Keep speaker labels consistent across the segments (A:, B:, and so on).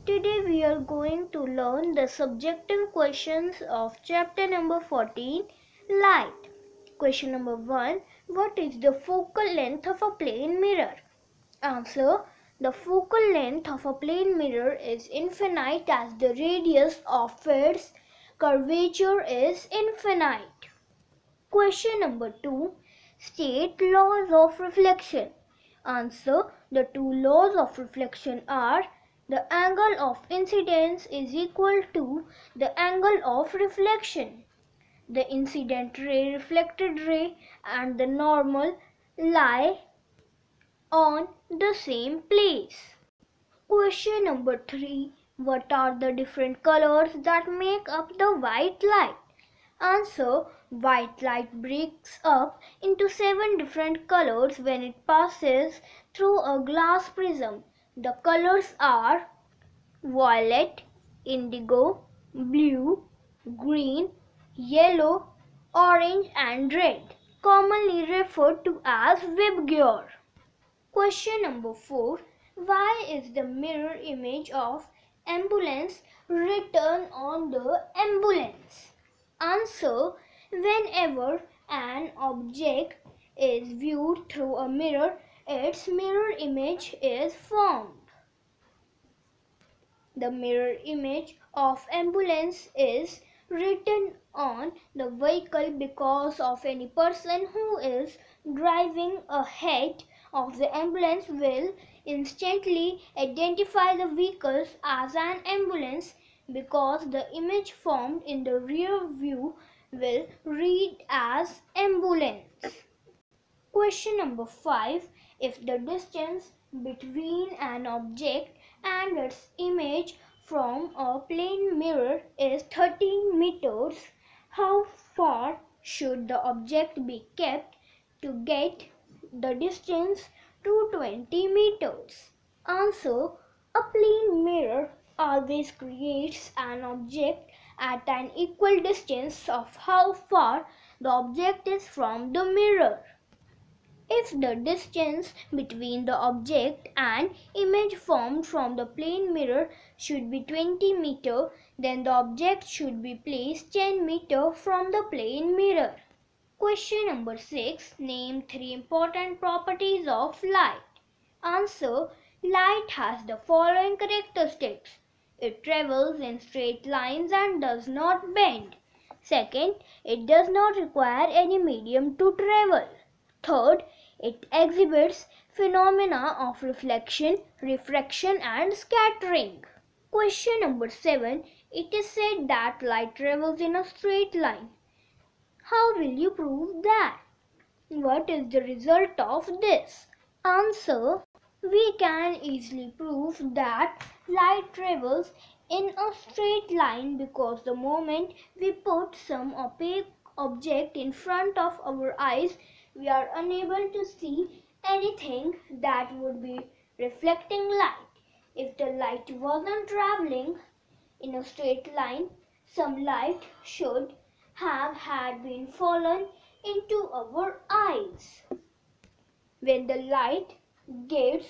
A: Today we are going to learn the subjective questions of chapter number 14, Light. Question number 1. What is the focal length of a plane mirror? Answer. The focal length of a plane mirror is infinite as the radius of its curvature is infinite. Question number 2. State laws of reflection. Answer. The two laws of reflection are: the angle of incidence is equal to the angle of reflection. The incident ray, reflected ray, and the normal lie on the same place. Question number 3. What are the different colors that make up the white light? Answer. White light breaks up into 7 different colors when it passes through a glass prism. The colors are violet, indigo, blue, green, yellow, orange and red, commonly referred to as Vibgyor. Question number 4. Why is the mirror image of ambulance written on the ambulance? Answer. Whenever an object is viewed through a mirror, its mirror image is formed. The mirror image of ambulance is written on the vehicle because of any person who is driving ahead of the ambulance will instantly identify the vehicles as an ambulance because the image formed in the rear view will read as ambulance. Question number 5. If the distance between an object and its image from a plane mirror is 13 meters, how far should the object be kept to get the distance to 20 meters? Answer. A plane mirror always creates an object at an equal distance of how far the object is from the mirror. If the distance between the object and image formed from the plane mirror should be 20 meters, then the object should be placed 10 meters from the plane mirror. Question number 6. Name 3 important properties of light. Answer. Light has the following characteristics. It travels in straight lines and does not bend. Second, it does not require any medium to travel. Third, it exhibits phenomena of reflection, refraction and scattering. Question number 7. It is said that light travels in a straight line. How will you prove that? What is the result of this? Answer. We can easily prove that light travels in a straight line because the moment we put some opaque object in front of our eyes, we are unable to see anything that would be reflecting light. If the light wasn't traveling in a straight line, some light should have had been fallen into our eyes. When the light gets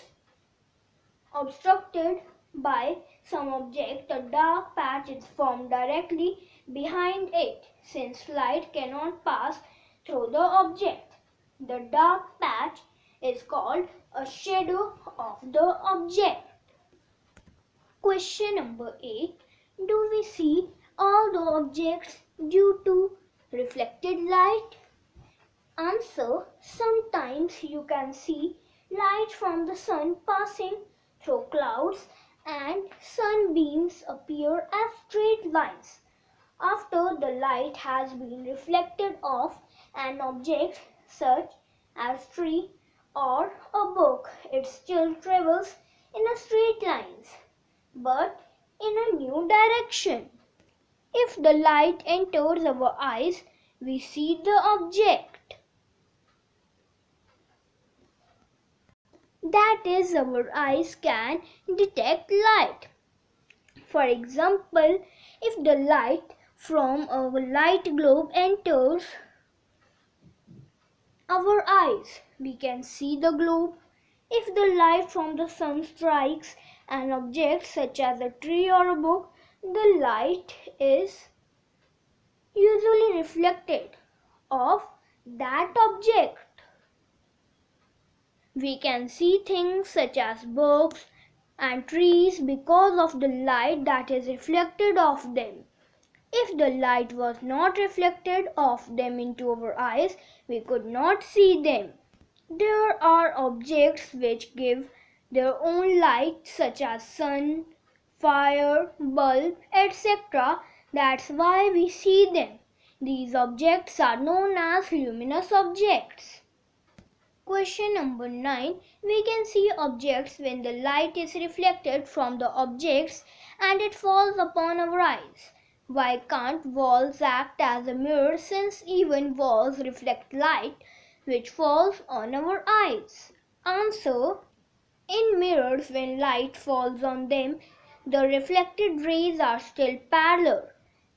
A: obstructed by some object, a dark patch is formed directly behind it. Since light cannot pass through the object, the dark patch is called a shadow of the object. Question number 8. Do we see all the objects due to reflected light? Answer. Sometimes you can see light from the sun passing through clouds and sunbeams appear as straight lines. After the light has been reflected off an object such as tree or a book, it still travels in a straight lines, but in a new direction. If the light enters our eyes, we see the object. That is, our eyes can detect light. For example, if the light from a light globe enters our eyes, we can see the globe. If the light from the sun strikes an object such as a tree or a book, the light is usually reflected off that object. We can see things such as books and trees because of the light that is reflected off them. If the light was not reflected off them into our eyes, we could not see them. There are objects which give their own light such as sun, fire, bulb, etc. That's why we see them. These objects are known as luminous objects. Question number 9. We can see objects when the light is reflected from the objects and it falls upon our eyes. Why can't walls act as a mirror since even walls reflect light which falls on our eyes? Answer. In mirrors, when light falls on them, the reflected rays are still parallel.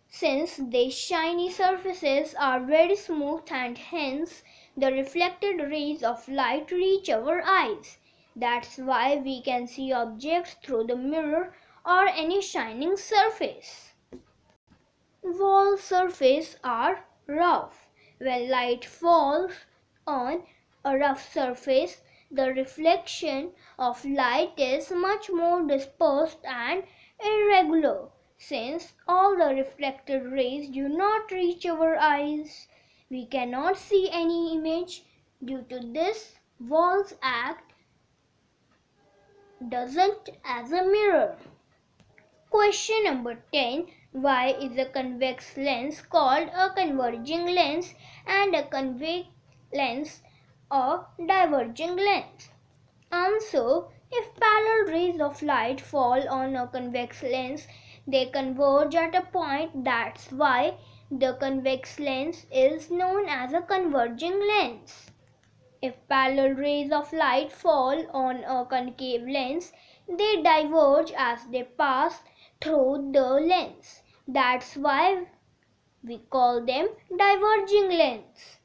A: Since these shiny surfaces are very smooth and hence the reflected rays of light reach our eyes. That's why we can see objects through the mirror or any shining surface. Wall surfaces are rough. When light falls on a rough surface, the reflection of light is much more dispersed and irregular. Since all the reflected rays do not reach our eyes, we cannot see any image. Due to this, walls act doesn't as a mirror. Question number 10. Why is a convex lens called a converging lens and a convex lens a diverging lens? Answer. If parallel rays of light fall on a convex lens, they converge at a point. That's why the convex lens is known as a converging lens. If parallel rays of light fall on a concave lens, they diverge as they pass through the lens. That's why we call them diverging lens.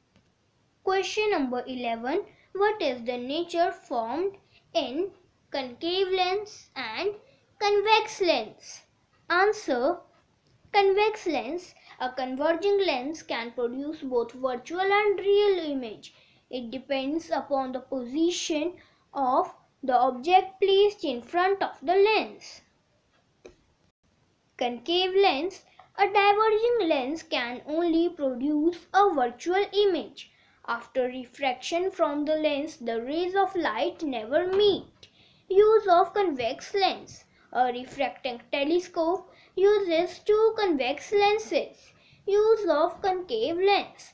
A: Question number 11. What is the nature formed in concave lens and convex lens? Answer. Convex lens, a converging lens, can produce both virtual and real image. It depends upon the position of the object placed in front of the lens. Concave lens, a diverging lens, can only produce a virtual image. After refraction from the lens, the rays of light never meet. Use of convex lens. A refracting telescope uses two convex lenses. Use of concave lens.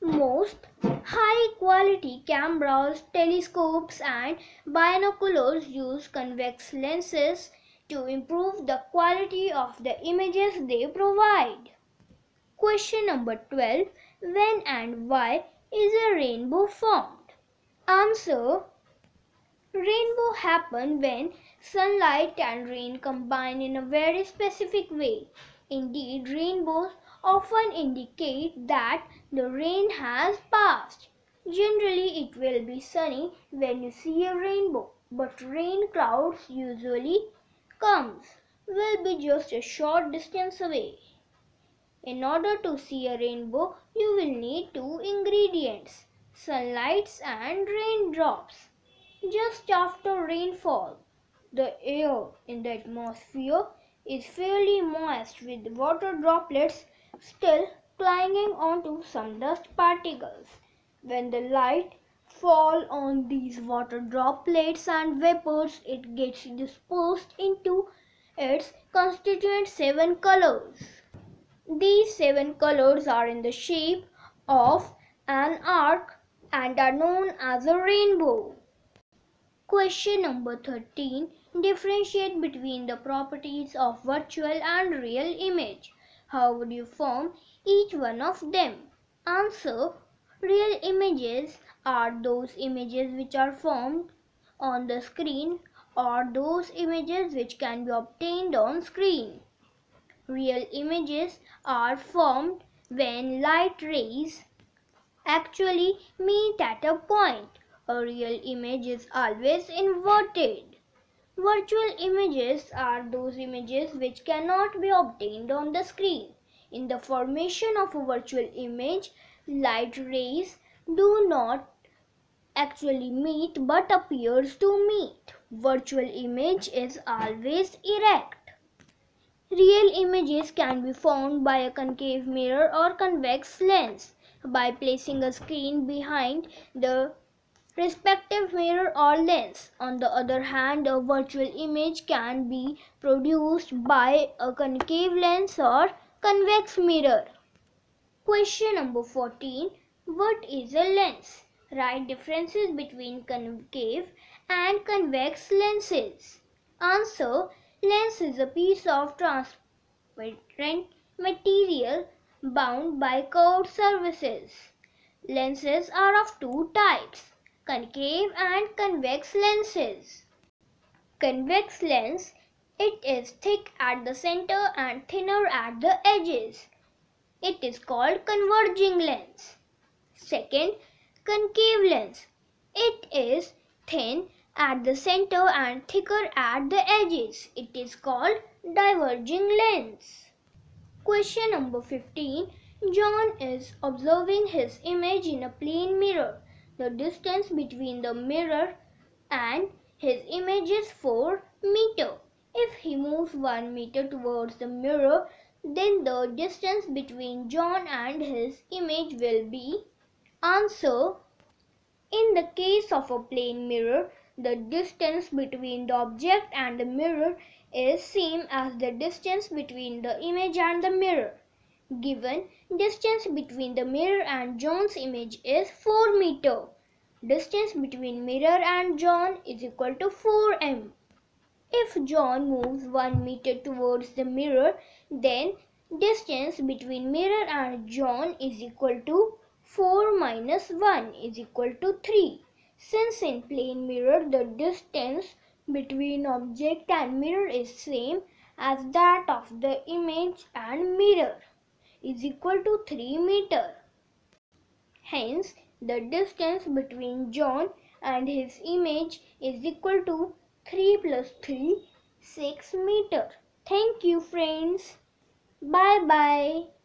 A: Most high-quality cameras, telescopes and binoculars use convex lenses to improve the quality of the images they provide. Question number 12. When and why is a rainbow formed? Answer. Rainbow happen when sunlight and rain combine in a very specific way. Indeed, rainbows often indicate that the rain has passed. Generally, it will be sunny when you see a rainbow, but rain clouds usually will be just a short distance away. In order to see a rainbow, you will need two ingredients, sunlight and raindrops. Just after rainfall, the air in the atmosphere is fairly moist with water droplets still clinging onto some dust particles. When the light falls on these water droplets and vapors, it gets dispersed into its constituent 7 colors. These 7 colors are in the shape of an arc and are known as a rainbow. Question number 13. Differentiate between the properties of virtual and real image. How would you form each one of them? Answer. Real images are those images which are formed on the screen or those images which can be obtained on screen. Real images are formed when light rays actually meet at a point. A real image is always inverted. Virtual images are those images which cannot be obtained on the screen. In the formation of a virtual image, light rays do not actually meet but appears to meet. Virtual image is always erect. Real images can be found by a concave mirror or convex lens. By placing a screen behind the respective mirror or lens. On the other hand, a virtual image can be produced by a concave lens or convex mirror. Question number 14. What is a lens? Write differences between concave and convex lenses. Answer. Lens is a piece of transparent material bound by curved surfaces. Lenses are of two types, concave and convex lenses. Convex lens, it is thick at the center and thinner at the edges. It is called converging lens. Second, concave lens. It is thin at the center and thicker at the edges. It is called diverging lens. Question number 15. John is observing his image in a plane mirror. The distance between the mirror and his image is 4 meters. If he moves 1 meter towards the mirror, then the distance between John and his image will be. Answer. In the case of a plane mirror, the distance between the object and the mirror is same as the distance between the image and the mirror. Given distance between the mirror and John's image is 4 meters. Distance between mirror and John is equal to 4m. If John moves 1 meter towards the mirror, then distance between mirror and John is equal to 4 minus 1 is equal to 3. Since in plane mirror the distance between object and mirror is same as that of the image and mirror is equal to 3 meter. Hence, the distance between John and his image is equal to 3 plus 3, 6 meter. Thank you friends. Bye bye.